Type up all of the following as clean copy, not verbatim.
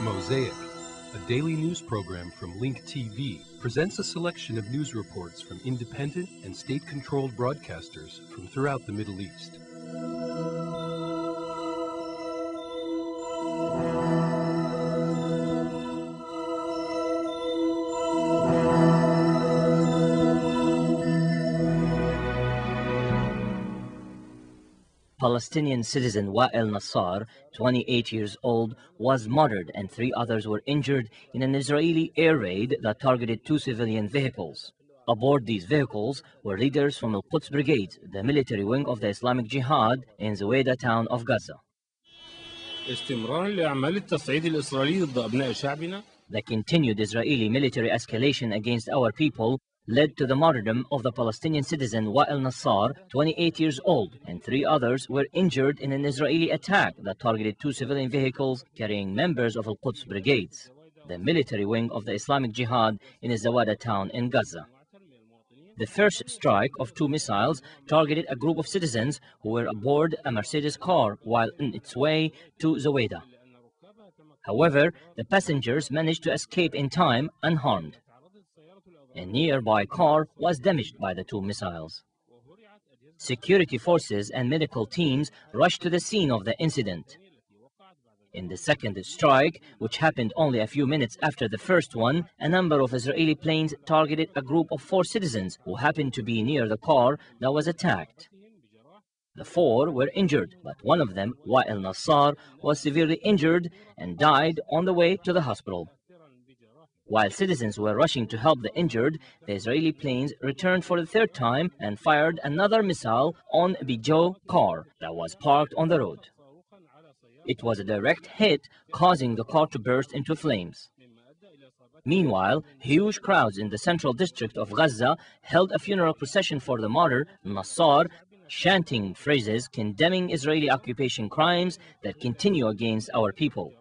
Mosaic, a daily news program from Link TV, presents a selection of news reports from independent and state-controlled broadcasters from throughout the Middle East. Palestinian citizen Wa'il Nassar, 28 years old, was martyred and 3 others were injured in an Israeli air raid that targeted 2 civilian vehicles. Aboard these vehicles were leaders from Al-Quds Brigade, the military wing of the Islamic Jihad in Zuwaydah town of Gaza. The continued Israeli military escalation against our people led to the martyrdom of the Palestinian citizen Wa'il Nassar, 28 years old, and 3 others were injured in an Israeli attack that targeted 2 civilian vehicles carrying members of Al-Quds Brigades, the military wing of the Islamic Jihad in Zuwaydah town in Gaza. The first strike of 2 missiles targeted a group of citizens who were aboard a Mercedes car while on its way to Zuwaydah. However, the passengers managed to escape in time unharmed. A nearby car was damaged by the 2 missiles. Security forces and medical teams rushed to the scene of the incident. In the second strike, which happened only a few minutes after the first one, a number of Israeli planes targeted a group of 4 citizens who happened to be near the car that was attacked. The 4 were injured, but one of them, Wa'il Nassar, was severely injured and died on the way to the hospital. While citizens were rushing to help the injured, the Israeli planes returned for the 3rd time and fired another missile on a Peugeot car that was parked on the road. It was a direct hit, causing the car to burst into flames. Meanwhile, huge crowds in the central district of Gaza held a funeral procession for the martyr, Nassar, chanting phrases condemning Israeli occupation crimes that continue against our people.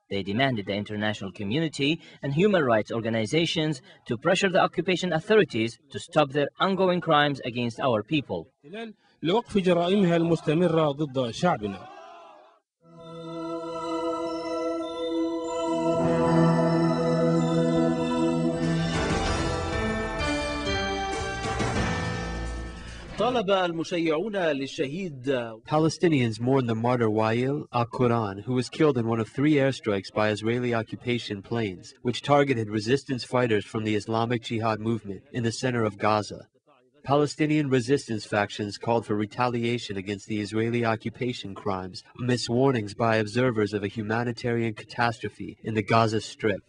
They demanded the international community and human rights organizations to pressure the occupation authorities to stop their ongoing crimes against our people. Palestinians mourn the martyr Wa'il al-Quran, who was killed in one of 3 airstrikes by Israeli occupation planes, which targeted resistance fighters from the Islamic Jihad movement in the center of Gaza. Palestinian resistance factions called for retaliation against the Israeli occupation crimes amidst warnings by observers of a humanitarian catastrophe in the Gaza Strip.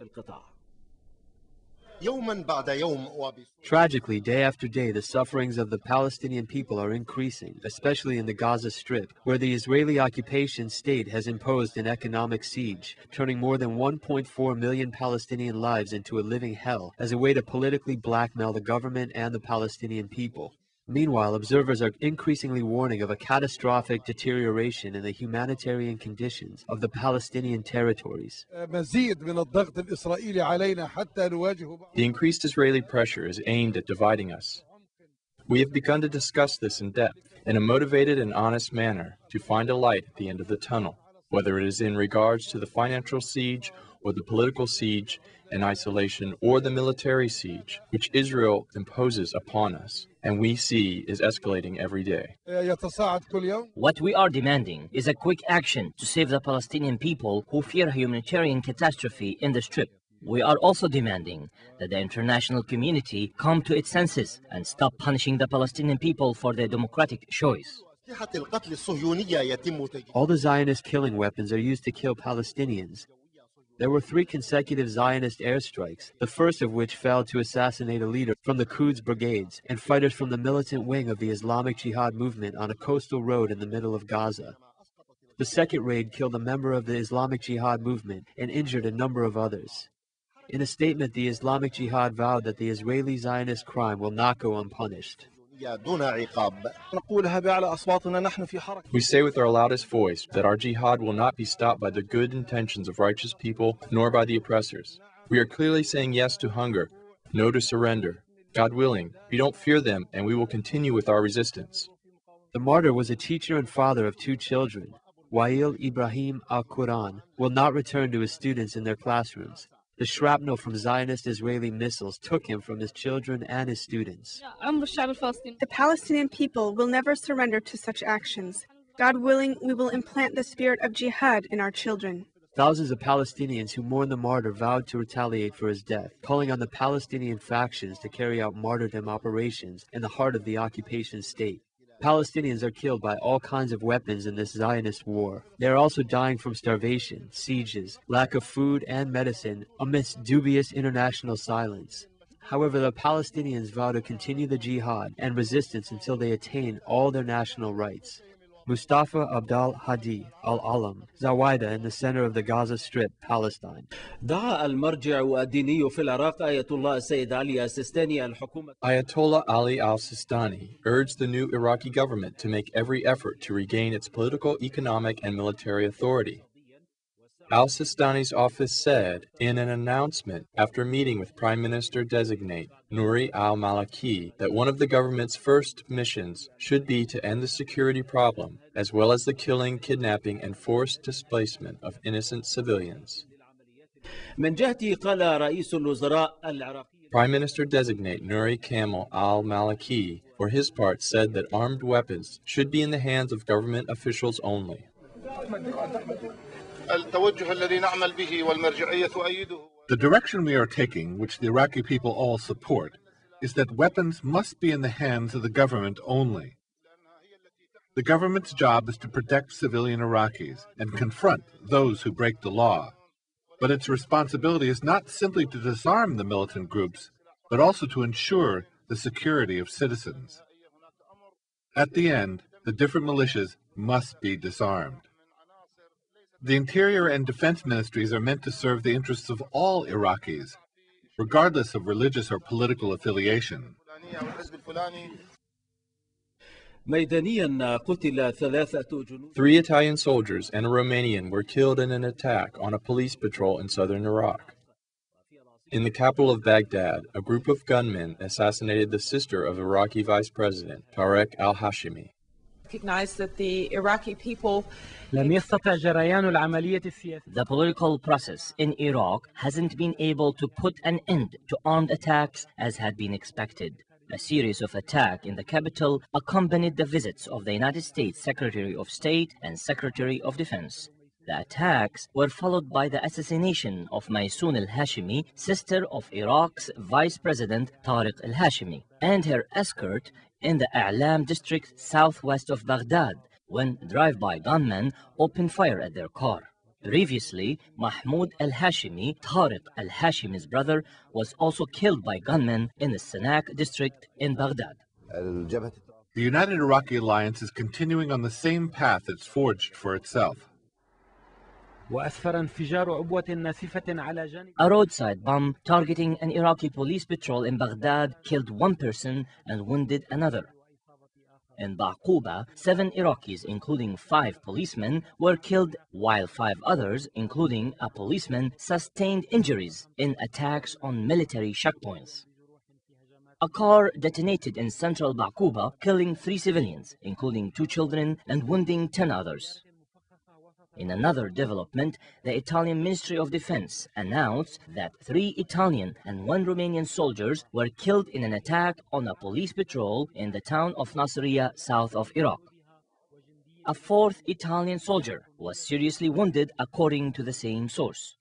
Tragically, day after day, the sufferings of the Palestinian people are increasing, especially in the Gaza Strip, where the Israeli occupation state has imposed an economic siege, turning more than 1.4 million Palestinian lives into a living hell as a way to politically blackmail the government and the Palestinian people. Meanwhile, observers are increasingly warning of a catastrophic deterioration in the humanitarian conditions of the Palestinian territories. The increased Israeli pressure is aimed at dividing us. We have begun to discuss this in depth, in a motivated and honest manner, to find a light at the end of the tunnel, whether it is in regards to the financial siege or the political siege and isolation, or the military siege, which Israel imposes upon us, and we see is escalating every day. What we are demanding is a quick action to save the Palestinian people who fear a humanitarian catastrophe in the Strip. We are also demanding that the international community come to its senses and stop punishing the Palestinian people for their democratic choice. All the Zionist killing weapons are used to kill Palestinians. There were 3 consecutive Zionist airstrikes, the first of which failed to assassinate a leader from the Quds Brigades and fighters from the militant wing of the Islamic Jihad movement on a coastal road in the middle of Gaza. The second raid killed a member of the Islamic Jihad movement and injured a number of others. In a statement, the Islamic Jihad vowed that the Israeli Zionist crime will not go unpunished. We say with our loudest voice that our jihad will not be stopped by the good intentions of righteous people, nor by the oppressors. We are clearly saying yes to hunger, no to surrender. God willing, we don't fear them, and we will continue with our resistance. The martyr was a teacher and father of 2 children. Wael Ibrahim Al-Quran, will not return to his students in their classrooms. The shrapnel from Zionist Israeli missiles took him from his children and his students. The Palestinian people will never surrender to such actions. God willing, we will implant the spirit of jihad in our children. Thousands of Palestinians who mourn the martyr vowed to retaliate for his death, calling on the Palestinian factions to carry out martyrdom operations in the heart of the occupation state. Palestinians are killed by all kinds of weapons in this Zionist war. They are also dying from starvation, sieges, lack of food and medicine amidst dubious international silence. However, the Palestinians vow to continue the jihad and resistance until they attain all their national rights. Mustafa Abdal Hadi Al-Alam, Zawaida in the center of the Gaza Strip, Palestine. Ayatollah Ali Al-Sistani urged the new Iraqi government to make every effort to regain its political, economic, and military authority. Al-Sistani's office said in an announcement after meeting with Prime Minister-designate Nouri Al-Maliki that one of the government's first missions should be to end the security problem, as well as the killing, kidnapping, and forced displacement of innocent civilians. Prime Minister-designate Nouri Kamal Al-Maliki, for his part, said that armed weapons should be in the hands of government officials only. The direction we are taking, which the Iraqi people all support, is that weapons must be in the hands of the government only. The government's job is to protect civilian Iraqis and confront those who break the law. But its responsibility is not simply to disarm the militant groups, but also to ensure the security of citizens. At the end, the different militias must be disarmed. The Interior and Defense Ministries are meant to serve the interests of all Iraqis, regardless of religious or political affiliation. 3 Italian soldiers and a Romanian were killed in an attack on a police patrol in southern Iraq. In the capital of Baghdad, a group of gunmen assassinated the sister of Iraqi Vice-President Tariq al-Hashimi. Recognize that the Iraqi people The political process in Iraq hasn't been able to put an end to armed attacks as had been expected. A series of attacks in the capital accompanied the visits of the United States Secretary of State and Secretary of Defense. The attacks were followed by the assassination of Maysoon al-Hashimi, sister of Iraq's Vice President Tariq al-Hashimi, and her escort in the A'lam district southwest of Baghdad, when drive-by gunmen opened fire at their car. Previously, Mahmoud al-Hashimi, Tariq al-Hashimi's brother, was also killed by gunmen in the Sinai district in Baghdad. The United Iraqi Alliance is continuing on the same path it's forged for itself. A roadside bomb targeting an Iraqi police patrol in Baghdad killed one person and wounded another. In Ba'quba, 7 Iraqis, including 5 policemen, were killed, while 5 others, including a policeman, sustained injuries in attacks on military checkpoints. A car detonated in central Ba'quba, killing 3 civilians, including 2 children, and wounding 10 others. In another development, the Italian Ministry of Defense announced that 3 Italian and 1 Romanian soldiers were killed in an attack on a police patrol in the town of Nasiriyah, south of Iraq. A 4th Italian soldier was seriously wounded, according to the same source.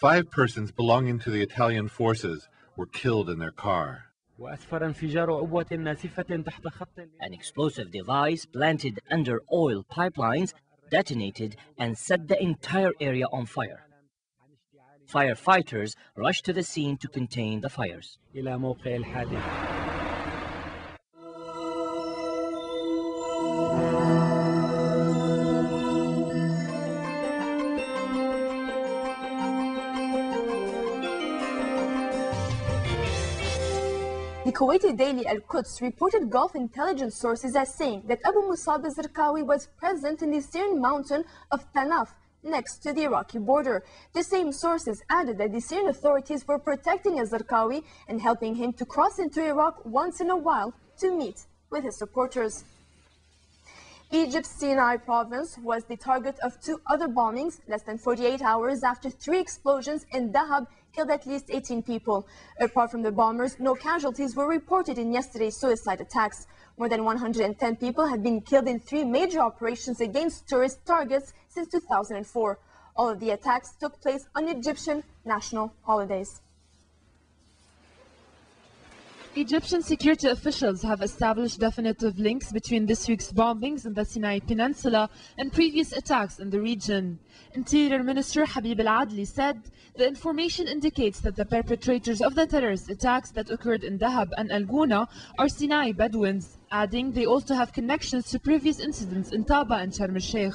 5 persons belonging to the Italian forces were killed in their car. An explosive device planted under oil pipelines detonated and set the entire area on fire. Firefighters rushed to the scene to contain the fires. The Kuwaiti daily Al-Quds reported Gulf intelligence sources as saying that Abu Musab al-Zarqawi was present in the Syrian mountain of Tanaf, next to the Iraqi border. The same sources added that the Syrian authorities were protecting al-Zarqawi and helping him to cross into Iraq once in a while to meet with his supporters. Egypt's Sinai province was the target of 2 other bombings less than 48 hours after 3 explosions in Dahab killed at least 18 people. Apart from the bombers, no casualties were reported in yesterday's suicide attacks. More than 110 people have been killed in 3 major operations against tourist targets since 2004. All of the attacks took place on Egyptian national holidays. Egyptian security officials have established definitive links between this week's bombings in the Sinai Peninsula and previous attacks in the region. Interior Minister Habib Al-Adli said the information indicates that the perpetrators of the terrorist attacks that occurred in Dahab and Al-Ghuna are Sinai Bedouins, adding they also have connections to previous incidents in Taba and Sharm el-Sheikh.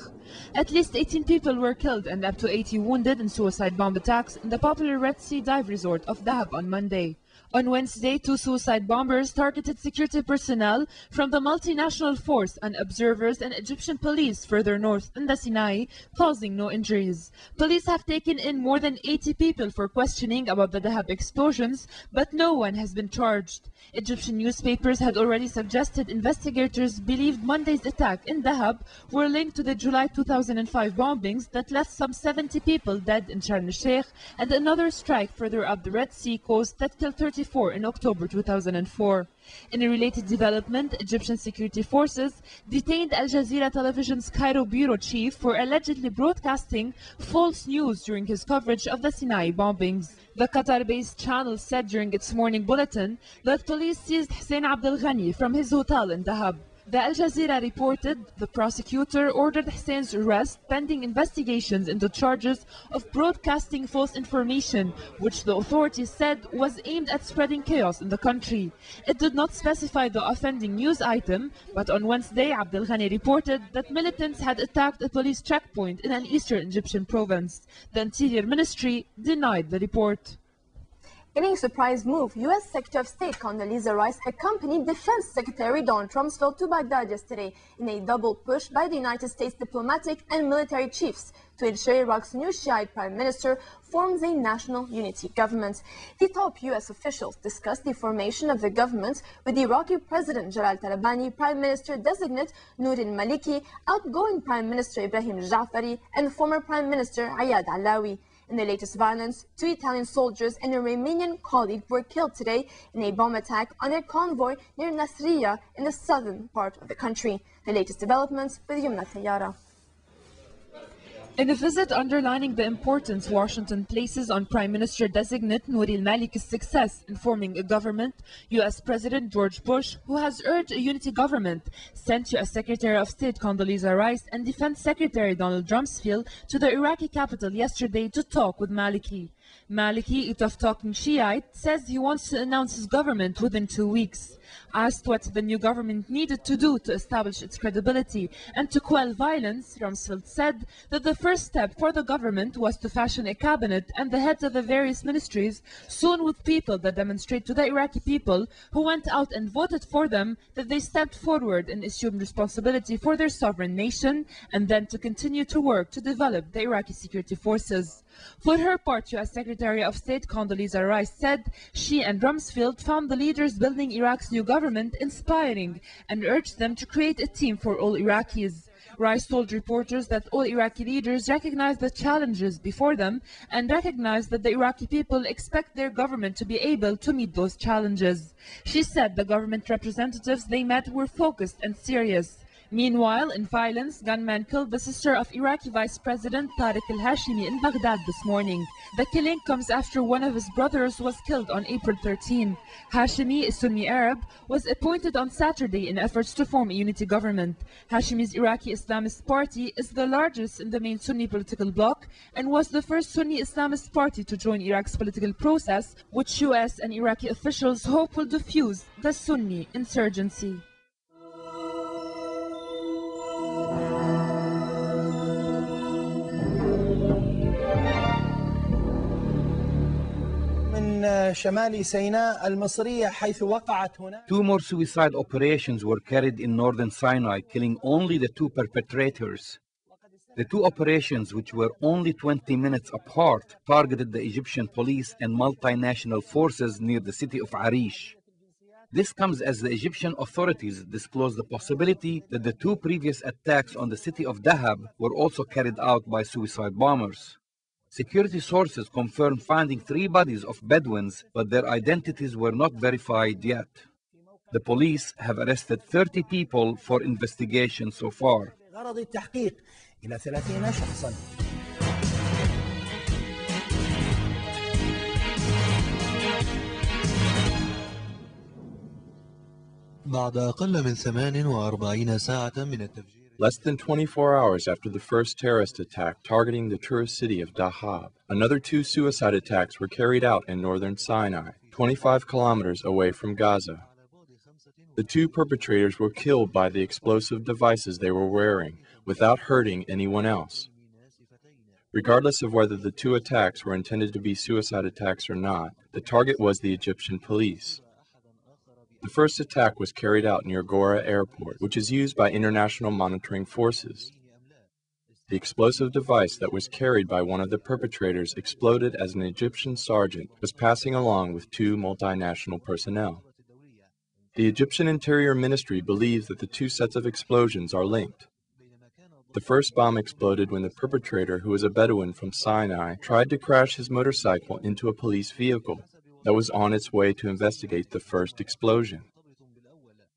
At least 18 people were killed and up to 80 wounded in suicide bomb attacks in the popular Red Sea dive resort of Dahab on Monday. On Wednesday, 2 suicide bombers targeted security personnel from the multinational force and observers and Egyptian police further north in the Sinai, causing no injuries. Police have taken in more than 80 people for questioning about the Dahab explosions, but no one has been charged. Egyptian newspapers had already suggested investigators believed Monday's attack in Dahab were linked to the July 2005 bombings that left some 70 people dead in Sharm el-Sheikh and another strike further up the Red Sea coast that killed 34 in October 2004. In a related development, Egyptian security forces detained Al Jazeera Television's Cairo bureau chief for allegedly broadcasting false news during his coverage of the Sinai bombings. The Qatar-based channel said during its morning bulletin that police seized Hussein Abdel Ghani from his hotel in Dahab. The Al Jazeera reported the prosecutor ordered Hussein's arrest pending investigations into charges of broadcasting false information, which the authorities said was aimed at spreading chaos in the country. It did not specify the offending news item, but on Wednesday, Abdel Ghani reported that militants had attacked a police checkpoint in an eastern Egyptian province. The Interior Ministry denied the report. In a surprise move, U.S. Secretary of State Condoleezza Rice accompanied Defense Secretary Donald Rumsfeld to Baghdad yesterday in a double push by the United States diplomatic and military chiefs to ensure Iraq's new Shiite Prime Minister forms a national unity government. The top U.S. officials discussed the formation of the government with the Iraqi President Jalal Talabani, Prime Minister-designate Noor al-Maliki, outgoing Prime Minister Ibrahim Jafari, and former Prime Minister Ayad Alawi. In the latest violence, 2 Italian soldiers and a Romanian colleague were killed today in a bomb attack on a convoy near Nasiriyah in the southern part of the country. The latest developments with Yumna Tayyara. In a visit underlining the importance Washington places on Prime Minister-designate Noor al-Maliki's success in forming a government, U.S. President George Bush, who has urged a unity government, sent U.S. Secretary of State Condoleezza Rice and Defense Secretary Donald Rumsfeld to the Iraqi capital yesterday to talk with Maliki. Maliki, a tough-talking Shiite, says he wants to announce his government within 2 weeks. Asked what the new government needed to do to establish its credibility and to quell violence, Rumsfeld said that the first step for the government was to fashion a cabinet and the heads of the various ministries, soon with people that demonstrate to the Iraqi people who went out and voted for them that they stepped forward and assumed responsibility for their sovereign nation, and then to continue to work to develop the Iraqi security forces. For her part, U.S. Secretary of State Condoleezza Rice said she and Rumsfeld found the leaders building Iraq's new government inspiring and urged them to create a team for all Iraqis. Rice told reporters that all Iraqi leaders recognize the challenges before them and recognize that the Iraqi people expect their government to be able to meet those challenges. She said the government representatives they met were focused and serious. Meanwhile, in violence, gunmen killed the sister of Iraqi Vice-President Tariq al-Hashimi in Baghdad this morning. The killing comes after one of his brothers was killed on April 13. Hashimi, a Sunni Arab, was appointed on Saturday in efforts to form a unity government. Hashimi's Iraqi Islamist Party is the largest in the main Sunni political bloc and was the first Sunni Islamist party to join Iraq's political process, which US and Iraqi officials hope will diffuse the Sunni insurgency. Two more suicide operations were carried in northern Sinai, killing only the 2 perpetrators. The 2 operations, which were only 20 minutes apart, targeted the Egyptian police and multinational forces near the city of Arish. This comes as the Egyptian authorities disclosed the possibility that the two previous attacks on the city of Dahab were also carried out by suicide bombers. Security sources confirmed finding 3 bodies of Bedouins, but their identities were not verified yet. The police have arrested 30 people for investigation so far. Less than 24 hours after the first terrorist attack targeting the tourist city of Dahab, another 2 suicide attacks were carried out in northern Sinai, 25 kilometers away from Gaza. The 2 perpetrators were killed by the explosive devices they were wearing, without hurting anyone else. Regardless of whether the 2 attacks were intended to be suicide attacks or not, the target was the Egyptian police. The first attack was carried out near Gora Airport, which is used by international monitoring forces. The explosive device that was carried by one of the perpetrators exploded as an Egyptian sergeant was passing along with 2 multinational personnel. The Egyptian Interior Ministry believes that the 2 sets of explosions are linked. The first bomb exploded when the perpetrator, who was a Bedouin from Sinai, tried to crash his motorcycle into a police vehicle that was on its way to investigate the first explosion.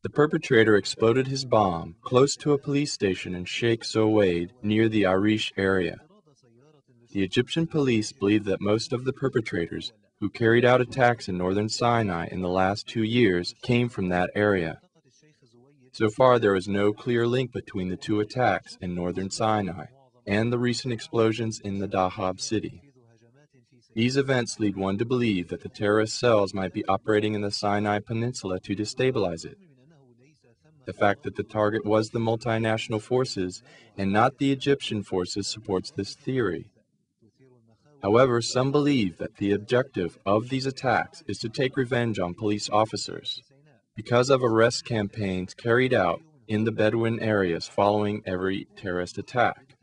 The perpetrator exploded his bomb close to a police station in Sheikh Zowed near the Arish area. The Egyptian police believe that most of the perpetrators who carried out attacks in northern Sinai in the last 2 years came from that area. So far, there is no clear link between the 2 attacks in northern Sinai and the recent explosions in the Dahab city. These events lead one to believe that the terrorist cells might be operating in the Sinai Peninsula to destabilize it. The fact that the target was the multinational forces and not the Egyptian forces supports this theory. However, some believe that the objective of these attacks is to take revenge on police officers because of arrest campaigns carried out in the Bedouin areas following every terrorist attack.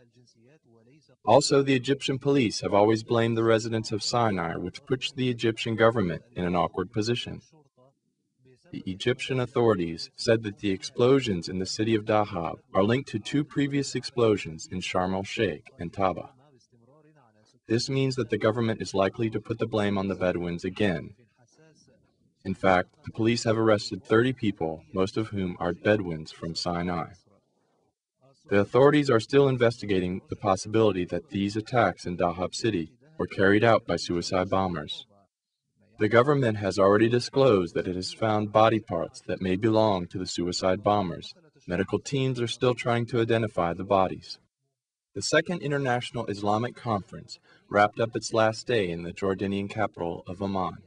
Also, the Egyptian police have always blamed the residents of Sinai, which puts the Egyptian government in an awkward position. The Egyptian authorities said that the explosions in the city of Dahab are linked to 2 previous explosions in Sharm el-Sheikh and Taba. This means that the government is likely to put the blame on the Bedouins again. In fact, the police have arrested 30 people, most of whom are Bedouins from Sinai. The authorities are still investigating the possibility that these attacks in Dahab city were carried out by suicide bombers. The government has already disclosed that it has found body parts that may belong to the suicide bombers. Medical teams are still trying to identify the bodies. The Second International Islamic Conference wrapped up its last day in the Jordanian capital of Amman.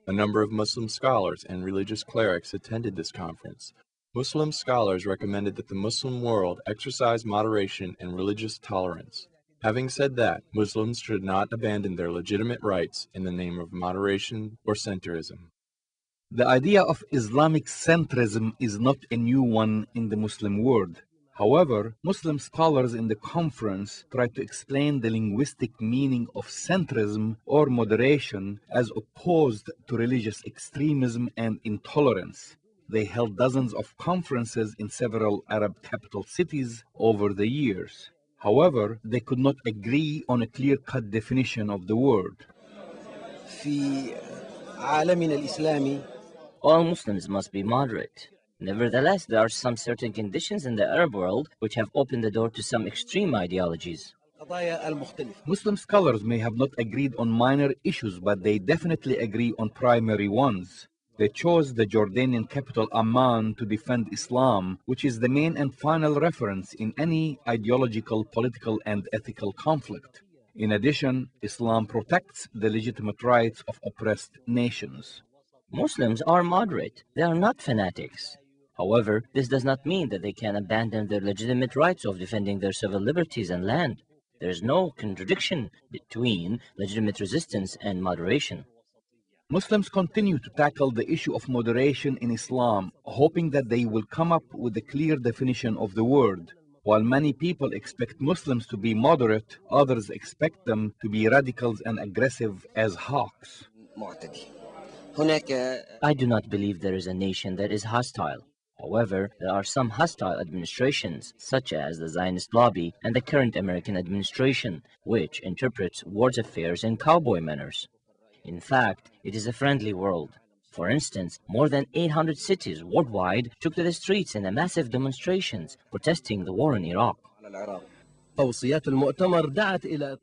A number of Muslim scholars and religious clerics attended this conference. Muslim scholars recommended that the Muslim world exercise moderation and religious tolerance. Having said that, Muslims should not abandon their legitimate rights in the name of moderation or centrism. The idea of Islamic centrism is not a new one in the Muslim world. However, Muslim scholars in the conference tried to explain the linguistic meaning of centrism or moderation as opposed to religious extremism and intolerance. They held dozens of conferences in several Arab capital cities over the years. However, they could not agree on a clear-cut definition of the word. All Muslims must be moderate. Nevertheless, there are some certain conditions in the Arab world which have opened the door to some extreme ideologies. Muslim scholars may have not agreed on minor issues, but they definitely agree on primary ones. They chose the Jordanian capital Amman to defend Islam, which is the main and final reference in any ideological, political, and ethical conflict. In addition, Islam protects the legitimate rights of oppressed nations. Muslims are moderate. They are not fanatics. However, this does not mean that they can abandon their legitimate rights of defending their civil liberties and land. There is no contradiction between legitimate resistance and moderation. Muslims continue to tackle the issue of moderation in Islam, hoping that they will come up with a clear definition of the word. While many people expect Muslims to be moderate, others expect them to be radicals and aggressive as hawks. I do not believe there is a nation that is hostile. However, there are some hostile administrations, such as the Zionist lobby and the current American administration, which interprets world affairs in cowboy manners. In fact, it is a friendly world. For instance, more than 800 cities worldwide took to the streets in a massive demonstrations protesting the war in Iraq.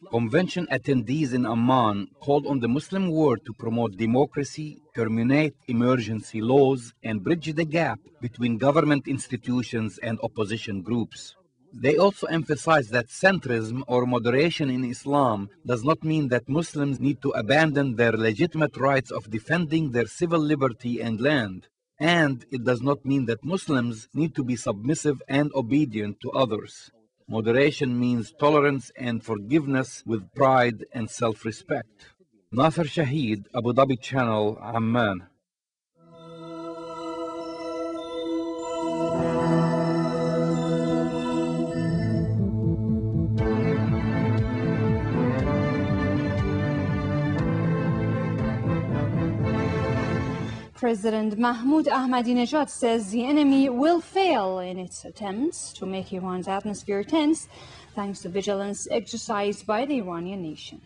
Convention attendees in Amman called on the Muslim world to promote democracy, terminate emergency laws, and bridge the gap between government institutions and opposition groups. They also emphasized that centrism or moderation in Islam does not mean that Muslims need to abandon their legitimate rights of defending their civil liberty and land. And it does not mean that Muslims need to be submissive and obedient to others. Moderation means tolerance and forgiveness with pride and self-respect. Nasser Shahid, Abu Dhabi Channel, Amman. President Mahmoud Ahmadinejad says the enemy will fail in its attempts to make Iran's atmosphere tense, thanks to vigilance exercised by the Iranian nation.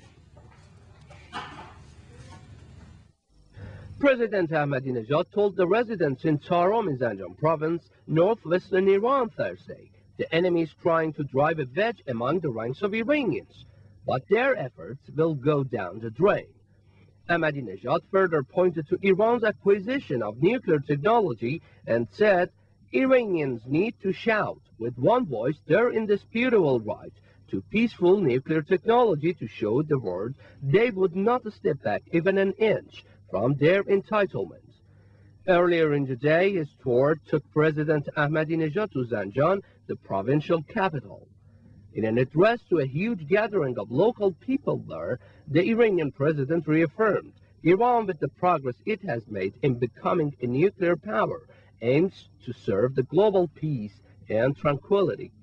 President Ahmadinejad told the residents in Tarim in Zanjan province, northwestern Iran, Thursday, the enemy is trying to drive a wedge among the ranks of Iranians, but their efforts will go down the drain. Ahmadinejad further pointed to Iran's acquisition of nuclear technology and said Iranians need to shout with one voice their indisputable right to peaceful nuclear technology to show the world they would not step back even an inch from their entitlements. Earlier in the day, his tour took President Ahmadinejad to Zanjan, the provincial capital. In an address to a huge gathering of local people there, the Iranian president reaffirmed Iran, with the progress it has made in becoming a nuclear power, aims to serve the global peace and tranquility.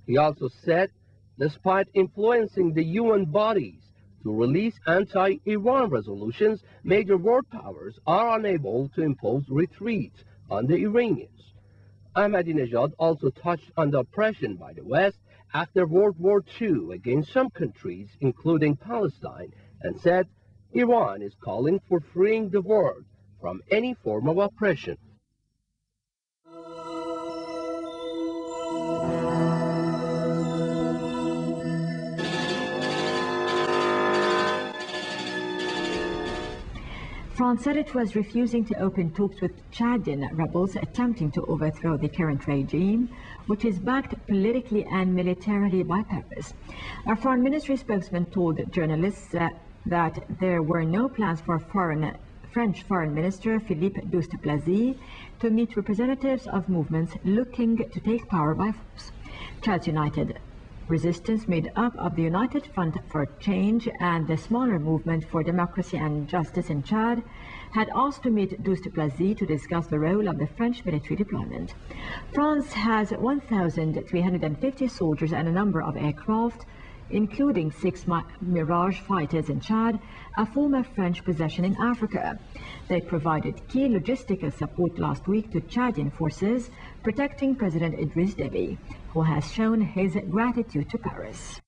He also said, despite influencing the UN bodies to release anti-Iran resolutions, major world powers are unable to impose retreat on the Iranians. Ahmadinejad also touched on the oppression by the West after World War II against some countries, including Palestine, and said Iran is calling for freeing the world from any form of oppression. France said it was refusing to open talks with Chadian rebels attempting to overthrow the current regime, which is backed politically and militarily by Paris. A foreign ministry spokesman told journalists that there were no plans for French Foreign Minister Philippe Douste-Blazy to meet representatives of movements looking to take power by force. Chad's United Resistance, made up of the United Front for Change and the smaller Movement for Democracy and Justice in Chad, had asked to meet Douste-Blazy to discuss the role of the French military deployment. France has 1,350 soldiers and a number of aircraft, including 6 Mirage fighters in Chad, a former French possession in Africa. They provided key logistical support last week to Chadian forces, protecting President Idriss Déby, who has shown his gratitude to Paris.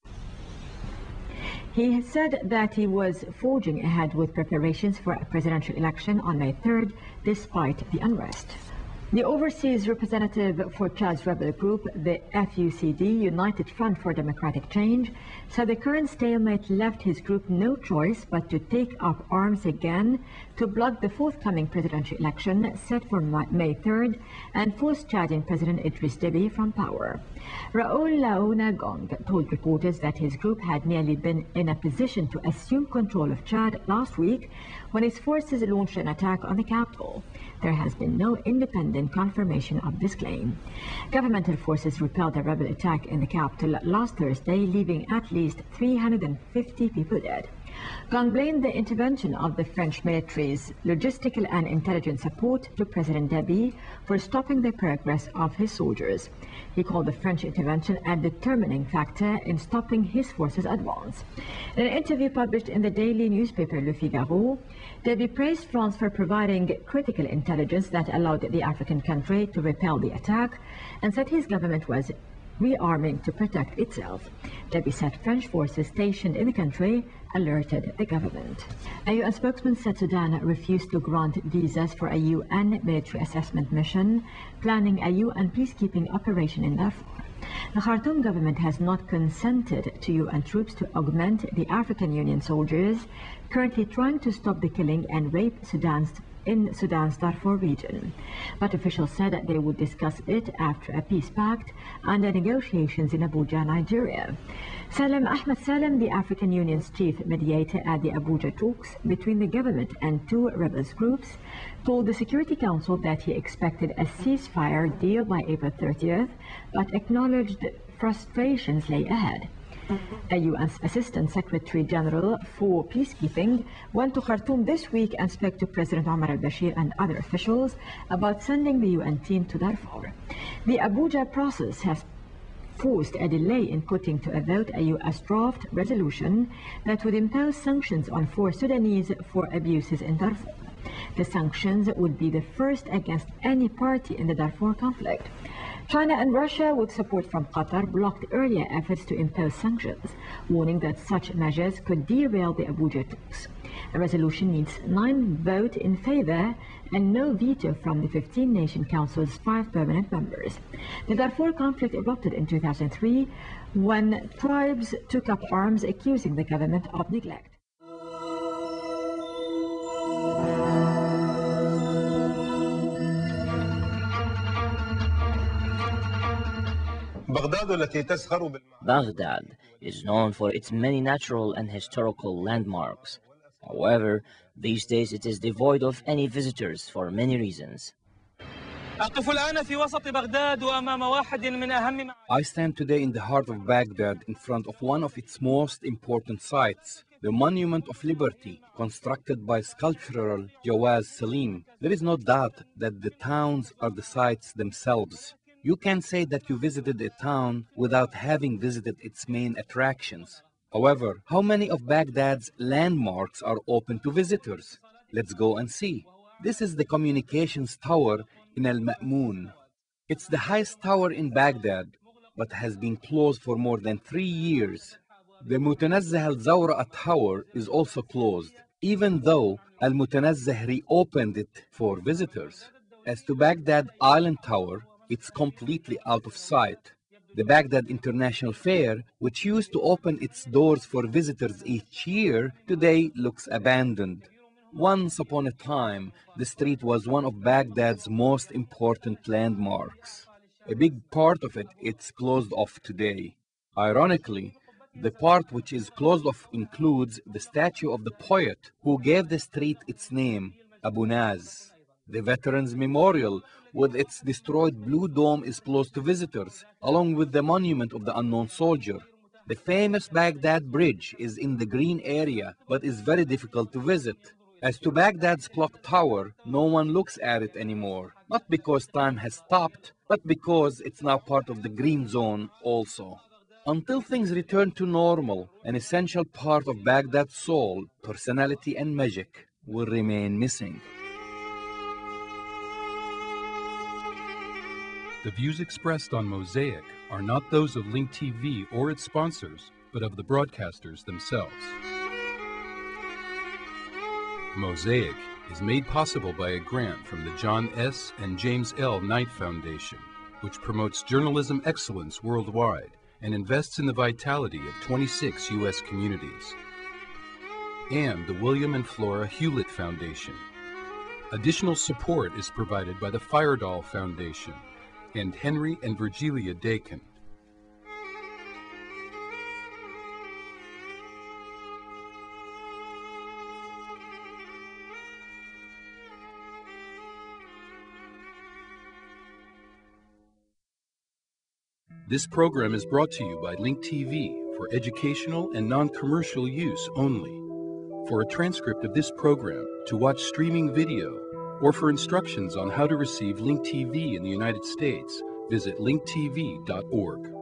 He has said that he was forging ahead with preparations for a presidential election on May 3rd, despite the unrest. The overseas representative for Chad's rebel group, the FUCD, United Front for Democratic Change, said the current stalemate left his group no choice but to take up arms again to block the forthcoming presidential election set for May 3rd and force Chadian President Idriss Déby from power. Raoul Laonagong told reporters that his group had nearly been in a position to assume control of Chad last week when his forces launched an attack on the capital. There has been no independent confirmation of this claim. Governmental forces repelled a rebel attack in the capital last Thursday, leaving at least 350 people dead. Kang blamed the intervention of the French military's logistical and intelligence support to President Deby for stopping the progress of his soldiers. He called the French intervention a determining factor in stopping his forces' advance. In an interview published in the daily newspaper Le Figaro, Deby praised France for providing critical intelligence that allowed the African country to repel the attack and said his government was rearming to protect itself. Deby said French forces stationed in the country alerted the government. A UN spokesman said Sudan refused to grant visas for a UN military assessment mission planning a UN peacekeeping operation in Darfur. The Khartoum government has not consented to UN troops to augment the African Union soldiers currently trying to stop the killing and rape in Sudan's Darfur region. But officials said that they would discuss it after a peace pact and the negotiations in Abuja, Nigeria. Ahmed Salem, the African Union's chief mediator at the Abuja talks between the government and two rebels groups, told the Security Council that he expected a ceasefire deal by April 30th, but acknowledged frustrations lay ahead. A UN Assistant Secretary General for Peacekeeping went to Khartoum this week and spoke to President Omar al-Bashir and other officials about sending the UN team to Darfur. The Abuja process has forced a delay in putting to a vote a US draft resolution that would impose sanctions on 4 Sudanese for abuses in Darfur. The sanctions would be the first against any party in the Darfur conflict. China and Russia, with support from Qatar, blocked earlier efforts to impose sanctions, warning that such measures could derail the Abuja talks. A resolution needs 9 votes in favor and no veto from the 15-nation council's 5 permanent members. The Darfur conflict erupted in 2003 when tribes took up arms accusing the government of neglect. Baghdad is known for its many natural and historical landmarks. However, these days it is devoid of any visitors for many reasons. I stand today in the heart of Baghdad in front of one of its most important sites, the Monument of Liberty, constructed by sculptor Jawaz Salim. There is no doubt that the towns are the sites themselves. You can say that you visited a town without having visited its main attractions. However, how many of Baghdad's landmarks are open to visitors? Let's go and see. This is the communications tower in Al-Ma'mun. It's the highest tower in Baghdad, but has been closed for more than 3 years. The Mutanazzah al-Zawra tower is also closed, even though Al-Mutanazzah reopened it for visitors. As to Baghdad Island Tower, it's completely out of sight. The Baghdad International Fair, which used to open its doors for visitors each year, today looks abandoned. Once upon a time, the street was one of Baghdad's most important landmarks. A big part of it's closed off today. Ironically, the part which is closed off includes the statue of the poet who gave the street its name, Abu Naz. The Veterans Memorial, with its destroyed blue dome, is closed to visitors, along with the monument of the unknown soldier. The famous Baghdad Bridge is in the green area, but is very difficult to visit. As to Baghdad's clock tower, no one looks at it anymore, not because time has stopped, but because it's now part of the green zone also. Until things return to normal, an essential part of Baghdad's soul, personality and magic will remain missing. The views expressed on Mosaic are not those of Link TV or its sponsors, but of the broadcasters themselves. Mosaic is made possible by a grant from the John S. and James L. Knight Foundation, which promotes journalism excellence worldwide and invests in the vitality of 26 U.S. communities, and the William and Flora Hewlett Foundation. Additional support is provided by the Firedoll Foundation and Henry and Virgilia Dakin. This program is brought to you by Link TV for educational and non-commercial use only. For a transcript of this program, to watch streaming video, or for instructions on how to receive Link TV in the United States, visit linktv.org.